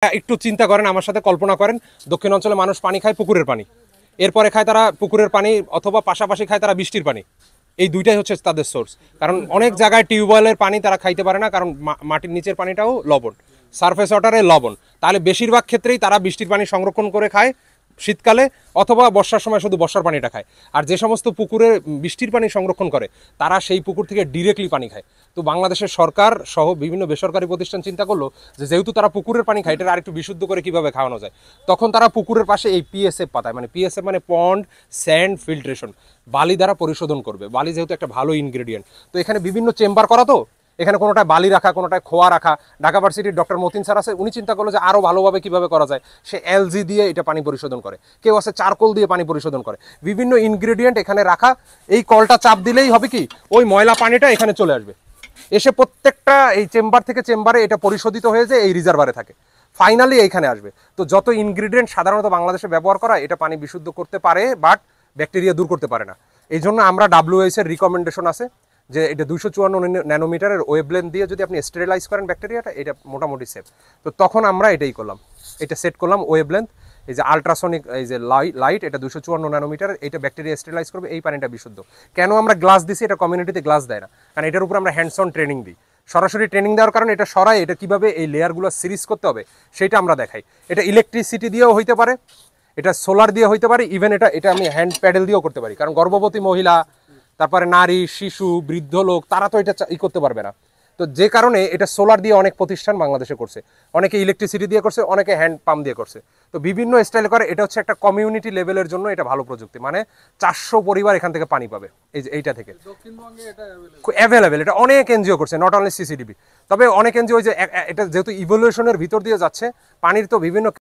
একটু চিন্তা করেন, আমার সাথে কল্পনা করেন, দক্ষিণ অঞ্চলে মানুষ পানি খায় পুকুরের পানি, এরপরে খায় তারা পুকুরের পানি অথবা পাশাপাশি খায় তারা বৃষ্টির পানি। এই দুইটাই হচ্ছে তাদের সোর্স। কারণ অনেক জায়গায় টিউবওয়েলের পানি তারা খাইতে পারে না, কারণ মাটির নিচের পানিটাও লবণ, সারফেস ওয়াটারে লবণ। তাহলে বেশিরভাগ ক্ষেত্রেই তারা বৃষ্টির পানি সংরক্ষণ করে খায় শীতকালে, অথবা বর্ষার সময় শুধু বর্ষার পানিটা খায়। আর যে সমস্ত পুকুরে বৃষ্টির পানি সংরক্ষণ করে তারা সেই পুকুর থেকে ডিরেক্টলি পানি খায়। তো বাংলাদেশের সরকার সহ বিভিন্ন বেসরকারি প্রতিষ্ঠান চিন্তা করলো যে যেহেতু তারা পুকুরের পানি খায়, এটা আরেকটু বিশুদ্ধ করে কিভাবে খাওয়ানো যায়। তখন তারা পুকুরের পাশে এই পিএসএফ পাতায়, মানে পিএসএফ মানে পন্ড স্যান্ড ফিল্ট্রেশন, বালি দ্বারা পরিশোধন করবে। বালি যেহেতু একটা ভালো ইনগ্রেডিয়েন্ট, তো এখানে বিভিন্ন চেম্বার করা, তো এখানে কোনোটায় বালি রাখা, কোনোটায় খোয়া রাখা। ঢাকা ভার্সিটির ডক্টর মতিন স্যার আছে, উনি চিন্তা করলো যে আরও ভালোভাবে কিভাবে করা যায়। সে এলজি দিয়ে এটা পানি পরিশোধন করে, কেউ আছে চারকোল দিয়ে পানি পরিশোধন করে। বিভিন্ন ইনগ্রেডিয়েন্ট এখানে রাখা, এই কলটা চাপ দিলেই হবে কি ওই ময়লা পানিটা এখানে চলে আসবে, এসে প্রত্যেকটা এই চেম্বার থেকে চেম্বারে এটা পরিশোধিত হয়ে যায়, এই রিজার্ভারে থাকে, ফাইনালি এইখানে আসবে। তো যত ইনগ্রেডিয়েন্ট সাধারণত বাংলাদেশে ব্যবহার করা, এটা পানি বিশুদ্ধ করতে পারে, বাট ব্যাকটেরিয়া দূর করতে পারে না। এই জন্য আমরা ডাব্লিউএইচ এর রিকমেন্ডেশন আছে যে এটা 254 ন্যানোমিটারের ওয়েভলেন্থ দিয়ে যদি আপনি স্টেরিলাইজ করেন ব্যাকটেরিয়াটা, এটা মোটামুটি সেফ। তো তখন আমরা এটাই করলাম, এটা সেট করলাম ওয়েভলেন্থ, এই যে আলট্রাসনিক এই যে লাইট, এটা 254 ন্যানোমিটার, এটা ব্যাকটেরিয়া স্টেরিলাইজ করবে, এই পানিটা বিশুদ্ধ। কেন আমরা গ্লাস দিছি? এটা কমিউনিটিতে গ্লাস দেয় না, কারণ এটার উপর আমরা হ্যান্ডস অন ট্রেনিং দিই। সরাসরি ট্রেনিং দেওয়ার কারণে এটা সরাই, এটা কিভাবে এই লেয়ারগুলো সিরিজ করতে হবে সেটা আমরা দেখাই। এটা ইলেকট্রিসিটি দিয়েও হইতে পারে, এটা সোলার দিয়ে হইতে পারে, ইভেন এটা আমি হ্যান্ড প্যাডেল দিয়েও করতে পারি, কারণ গর্ভবতী মহিলা, তারপরে নারী, শিশু, বৃদ্ধ লোক, তারা তো এটা করতে পারবে না। তো যে কারণে এটা সোলার দিয়ে অনেক প্রতিষ্ঠান বাংলাদেশে করছে, অনেকে ইলেকট্রিসিটি দিয়ে করছে, অনেকে হ্যান্ড পাম্প দিয়ে করছে। তো বিভিন্ন স্টাইল করে। এটা হচ্ছে একটা কমিউনিটি লেভেলের জন্য এটা ভালো প্রযুক্তি, মানে 400 পরিবার এখান থেকে পানি পাবে এই যে এইটা থেকে, অ্যাভেলেবেল। এটা অনেক এনজিও করছে, নট অনলি সিসিডিবি। তবে অনেক এনজিও যে এটা যেহেতু ইভলিউশনের ভিতর দিয়ে যাচ্ছে, পানির তো বিভিন্ন